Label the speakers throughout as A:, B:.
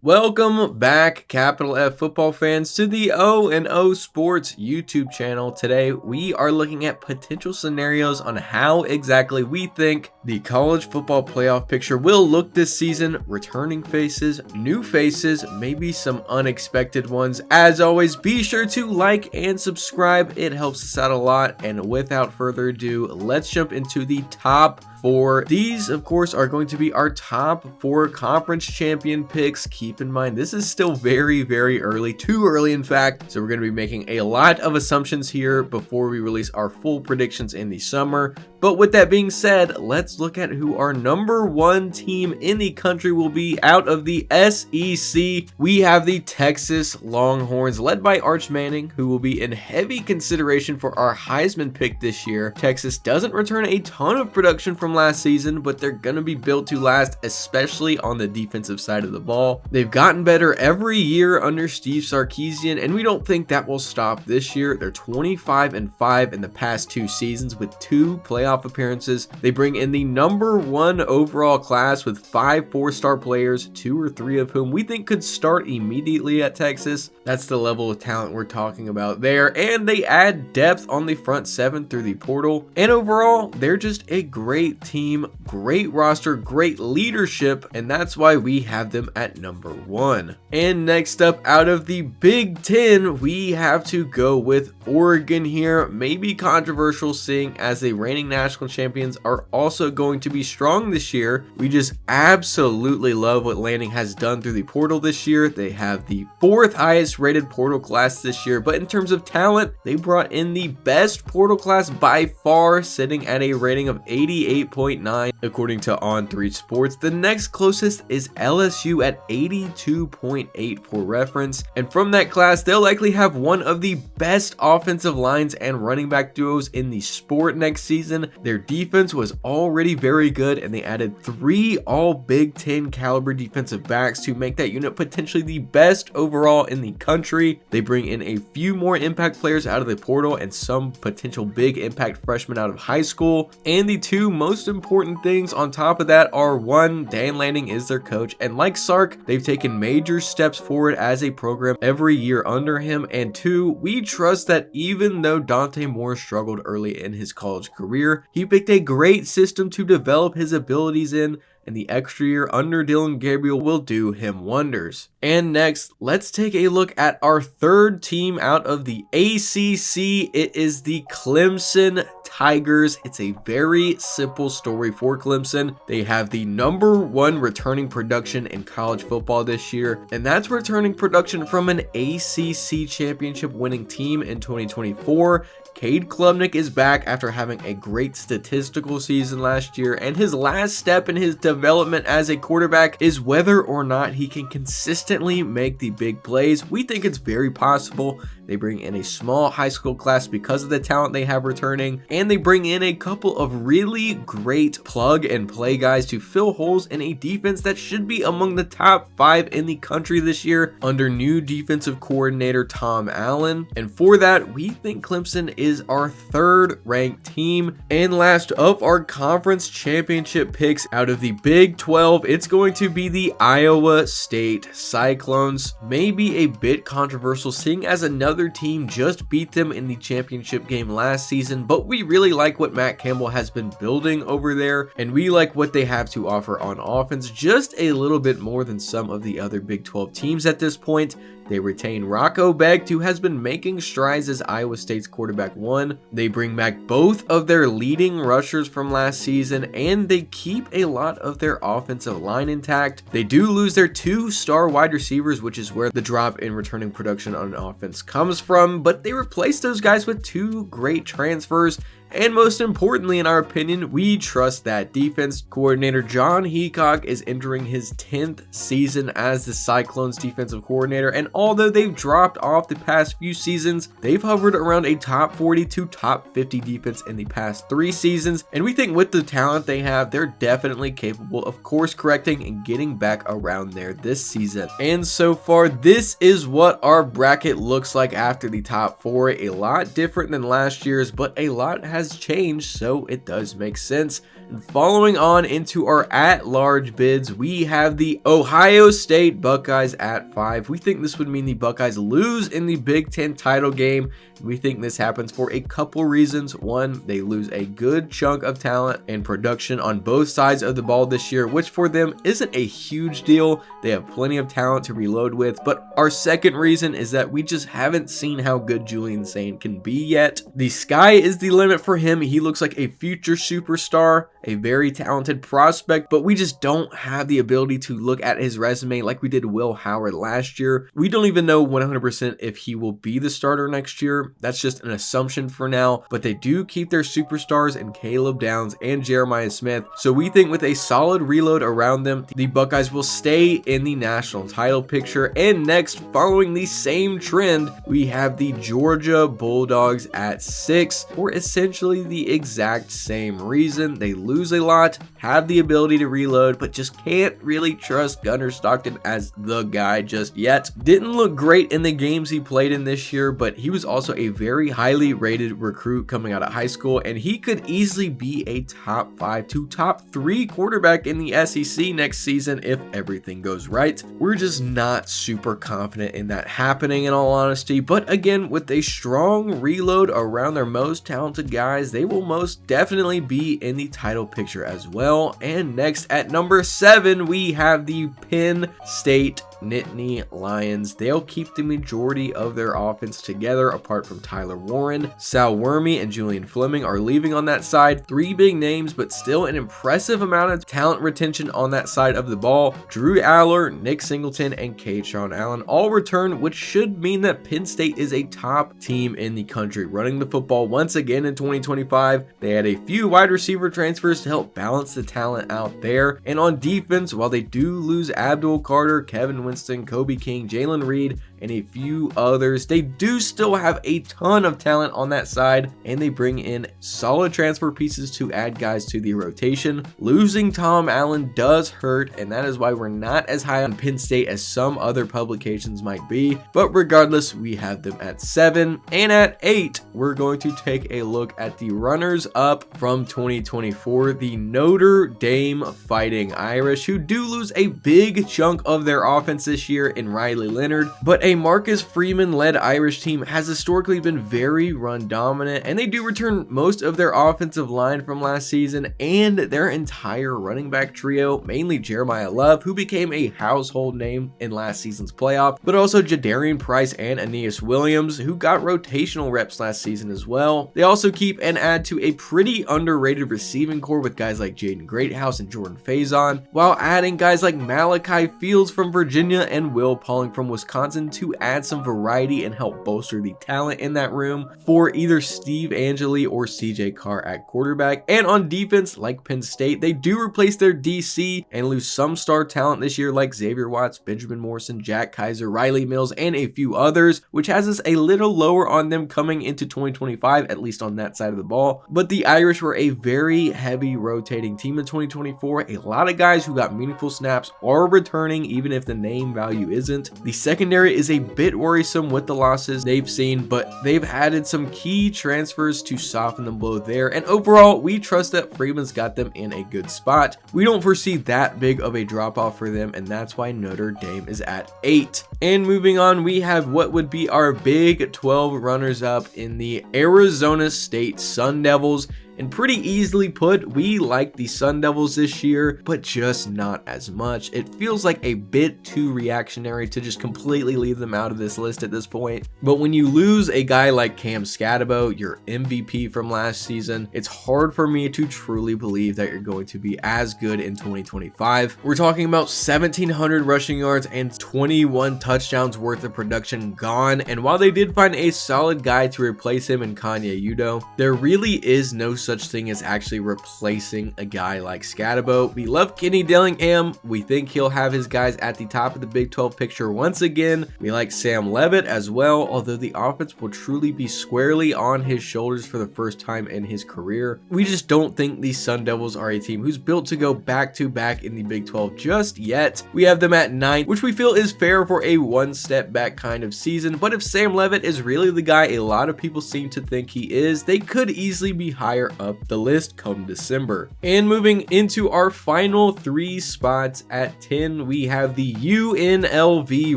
A: Welcome back, capital F football fans, to the O&O Sports YouTube channel. Today, we are looking at potential scenarios on how exactly we think the college football playoff picture will look this season. Returning faces, new faces, maybe some unexpected ones. As always, be sure to like and subscribe. It helps us out a lot. And without further ado, let's jump into the top four. These, of course, are going to be our top four conference champion picks. Keep in mind, this is still very early, too early in fact, so we're going to be making a lot of assumptions here before we release our full predictions in the summer. But with that being said, let's look at who our number one team in the country will be out of the SEC. We have the Texas Longhorns, led by Arch Manning, who will be in heavy consideration for our Heisman pick this year. Texas doesn't return a ton of production from last season, but they're going to be built to last, especially on the defensive side of the ball. They've gotten better every year under Steve Sarkisian, and we don't think that will stop this year. They're 25-5 in the past two seasons with 2 playoff appearances. They bring in the number 1 overall class with 5 4-star players, 2 or 3 of whom we think could start immediately at Texas. That's the level of talent we're talking about there. And they add depth on the front 7 through the portal. And overall, they're just a great team, great roster, great leadership, and that's why we have them at number 1. And next up, out of the Big Ten, we have to go with Oregon here. Maybe controversial, seeing as the reigning national champions are also going to be strong this year. We just absolutely love what Lanning has done through the portal this year. They have the 4th highest rated portal class this year, but in terms of talent, they brought in the best portal class by far, sitting at a rating of 88.9 according to On3 Sports. The next closest is LSU at 82.8 for reference, and from that class, they'll likely have one of the best offensive lines and running back duos in the sport next season. Their defense was already very good, and they added 3 all Big Ten caliber defensive backs to make that unit potentially the best overall in the country. They bring in a few more impact players out of the portal and some potential big impact freshmen out of high school. And the 2 most important things on top of that are, 1, Dan Lanning is their coach, and like Sark, they've taken major steps forward as a program every year under him. And 2, we trust that even though Dante Moore struggled early in his college career, he picked a great system to develop his abilities in, and the extra year under Dylan Gabriel will do him wonders. And next, let's take a look at our third team out of the ACC. It is the Clemson Tigers. It's a very simple story for Clemson. They have the number 1 returning production in college football this year, and that's returning production from an ACC championship winning team in 2024. Cade Klubnik is back after having a great statistical season last year, and his last step in his development as a quarterback is whether or not he can consistently make the big plays. We think it's very possible. They bring in a small high school class because of the talent they have returning, and they bring in a couple of really great plug and play guys to fill holes in a defense that should be among the top 5 in the country this year under new defensive coordinator Tom Allen. And for that, we think Clemson is our 3rd ranked team. And last of our conference championship picks out of the Big 12, it's going to be the Iowa State Cyclones. Maybe a bit controversial, seeing as another team just beat them in the championship game last season, but we really like what Matt Campbell has been building over there, and we like what they have to offer on offense just a little bit more than some of the other Big 12 teams at this point. They retain Rocco Becht, who has been making strides as Iowa State's quarterback 1. They bring back both of their leading rushers from last season, and they keep a lot of their offensive line intact. They do lose their 2 star wide receivers, which is where the drop in returning production on offense comes from, but they replace those guys with 2 great transfers. And most importantly, in our opinion, we trust that defense. Coordinator John Heacock is entering his 10th season as the Cyclones defensive coordinator, and although they've dropped off the past few seasons, they've hovered around a top 40 to top 50 defense in the past 3 seasons, and we think with the talent they have, they're definitely capable of course correcting and getting back around there this season. And so far, this is what our bracket looks like after the top 4. A lot different than last year's, but a lot has changed, so it does make sense. Following on into our at-large bids, we have the Ohio State Buckeyes at 5. We think this would mean the Buckeyes lose in the Big Ten title game. We think this happens for a couple reasons. One, they lose a good chunk of talent and production on both sides of the ball this year, which for them isn't a huge deal. They have plenty of talent to reload with. But our second reason is that we just haven't seen how good Julian Saint can be yet. The sky is the limit for him. He looks like a future superstar, a very talented prospect, but we just don't have the ability to look at his resume like we did Will Howard last year. We don't even know 100% if he will be the starter next year. That's just an assumption for now, but they do keep their superstars in Caleb Downs and Jeremiah Smith. So we think with a solid reload around them, the Buckeyes will stay in the national title picture. And next, following the same trend, we have the Georgia Bulldogs at 6 for essentially the exact same reason. They lose a lot, have the ability to reload, but just can't really trust Gunnar Stockton as the guy just yet. Didn't look great in the games he played in this year, but he was also a very highly rated recruit coming out of high school, and he could easily be a top 5 to top 3 quarterback in the SEC next season if everything goes right. We're just not super confident in that happening, in all honesty, but again, with a strong reload around their most talented guys, they will most definitely be in the title picture as well. And next at number 7, we have the Penn State Nittany Lions. They'll keep the majority of their offense together apart from Tyler Warren. Sal Wormy and Julian Fleming are leaving on that side. 3 big names, but still an impressive amount of talent retention on that side of the ball. Drew Aller, Nick Singleton, and Sean Allen all return, which should mean that Penn State is a top team in the country running the football once again in 2025. They had a few wide receiver transfers to help balance the talent out there. And on defense, while they do lose Abdul Carter, Kevin Winston, Kobe King, Jalen Reed, and a few others, they do still have a ton of talent on that side, and they bring in solid transfer pieces to add guys to the rotation. Losing Tom Allen does hurt, and that is why we're not as high on Penn State as some other publications might be, but regardless, we have them at 7. And at 8, we're going to take a look at the runners up from 2024, the Notre Dame Fighting Irish, who do lose a big chunk of their offense this year in Riley Leonard, but a Marcus Freeman-led Irish team has historically been very run dominant, and they do return most of their offensive line from last season and their entire running back trio, mainly Jeremiah Love, who became a household name in last season's playoff, but also Jadarian Price and Aeneas Williams, who got rotational reps last season as well. They also keep and add to a pretty underrated receiving core with guys like Jaden Greathouse and Jordan Faison, while adding guys like Malachi Fields from Virginia and Will Pauling from Wisconsin to add some variety and help bolster the talent in that room for either Steve Angeli or CJ Carr at quarterback. And on defense, like Penn State, they do replace their DC and lose some star talent this year like Xavier Watts, Benjamin Morrison, Jack Kaiser, Riley Mills, and a few others, which has us a little lower on them coming into 2025, at least on that side of the ball. But the Irish were a very heavy rotating team in 2024. A lot of guys who got meaningful snaps are returning, even if the name value isn't. The secondary is a bit worrisome with the losses they've seen, but they've added some key transfers to soften the blow there, and overall we trust that Freeman's got them in a good spot. We don't foresee that big of a drop off for them, and that's why Notre Dame is at 8. And moving on, we have what would be our Big 12 runners up in the Arizona State Sun Devils. And pretty easily put, we like the Sun Devils this year, but just not as much. It feels like a bit too reactionary to just completely leave them out of this list at this point. But when you lose a guy like Cam Scatabo, your MVP from last season, it's hard for me to truly believe that you're going to be as good in 2025. We're talking about 1,700 rushing yards and 21 touchdowns worth of production gone. And while they did find a solid guy to replace him in Kanye Udo, there really is no such thing as actually replacing a guy like Scatabo. We love Kenny Dillingham. We think he'll have his guys at the top of the Big 12 picture once again. We like Sam Levitt as well, although the offense will truly be squarely on his shoulders for the first time in his career. We just don't think the Sun Devils are a team who's built to go back to back in the Big 12 just yet. We have them at 9, which we feel is fair for a one step back kind of season, but if Sam Levitt is really the guy a lot of people seem to think he is, they could easily be higher up the list come December. And moving into our final 3 spots at 10, we have the UNLV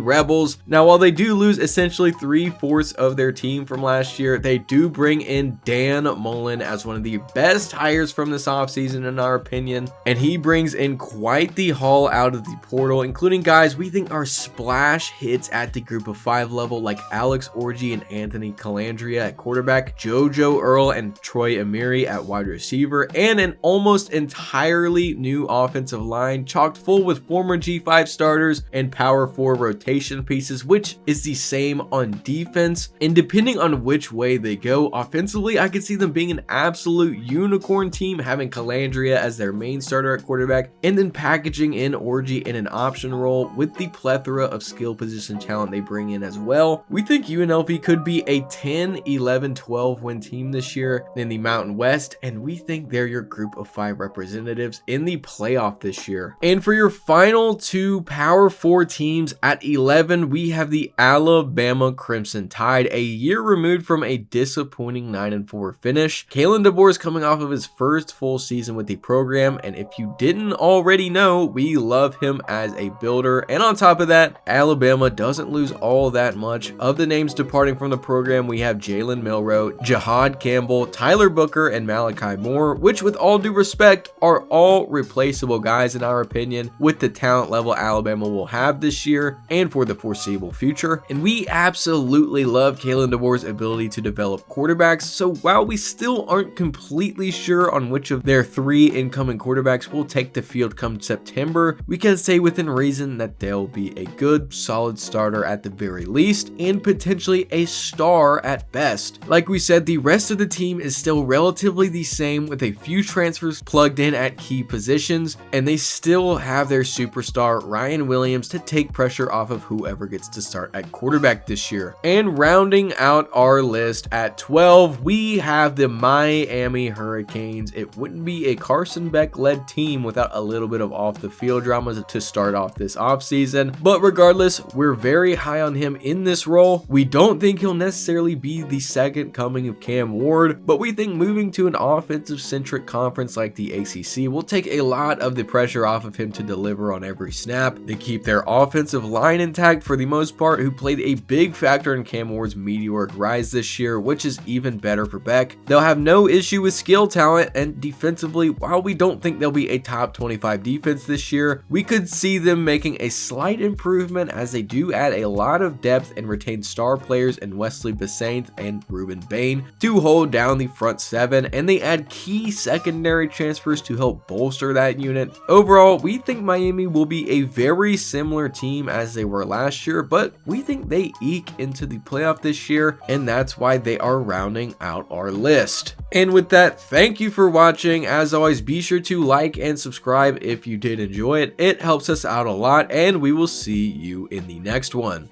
A: Rebels. Now, while they do lose essentially 3/4 of their team from last year, they do bring in Dan Mullen as one of the best hires from this offseason in our opinion, and he brings in quite the haul out of the portal, including guys we think are splash hits at the group of 5 level like Alex Orji and Anthony Calandria at quarterback, JoJo Earl and Troy Amiri at wide receiver, and an almost entirely new offensive line chocked full with former G5 starters and Power 4 rotation pieces, which is the same on defense. And depending on which way they go offensively, I could see them being an absolute unicorn team, having Calandria as their main starter at quarterback and then packaging in Orji in an option role with the plethora of skill position talent they bring in as well. We think UNLV could be a 10, 11, 12 win team this year in the Mountain West, and we think they're your group of 5 representatives in the playoff this year. And for your final 2 Power 4 teams at 11, we have the Alabama Crimson Tide, a year removed from a disappointing 9-4 finish. Kalen DeBoer is coming off of his first full season with the program, and if you didn't already know, we love him as a builder. And on top of that, Alabama doesn't lose all that much. Of the names departing from the program, we have Jalen Milroe, Jahad Campbell, Tyler Booker, and Malachi Moore, which with all due respect are all replaceable guys in our opinion with the talent level Alabama will have this year and for the foreseeable future. And we absolutely love Kalen DeBoer's ability to develop quarterbacks, so while we still aren't completely sure on which of their 3 incoming quarterbacks will take the field come September, we can say within reason that they'll be a good, solid starter at the very least, and potentially a star at best. Like we said, the rest of the team is still relatively the same with a few transfers plugged in at key positions, and they still have their superstar Ryan Williams to take pressure off of whoever gets to start at quarterback this year. And rounding out our list at 12, we have the Miami Hurricanes. It wouldn't be a Carson Beck led team without a little bit of off the field drama to start off this offseason, but regardless, we're very high on him in this role. We don't think he'll necessarily be the second coming of Cam Ward, but we think moving to an offensive centric conference like the ACC will take a lot of the pressure off of him to deliver on every snap. They keep their offensive line intact for the most part, who played a big factor in Cam Ward's meteoric rise this year, which is even better for Beck. They'll have no issue with skill talent, and defensively, while we don't think they'll be a top 25 defense this year, we could see them making a slight improvement as they do add a lot of depth and retain star players in Wesley Bissainthe and Ruben Bain to hold down the front 7, and they add key secondary transfers to help bolster that unit. Overall, we think Miami will be a very similar team as they were last year, but we think they eke into the playoff this year, and that's why they are rounding out our list. And with that, thank you for watching. As always, be sure to like and subscribe if you did enjoy it. It helps us out a lot, and we will see you in the next one.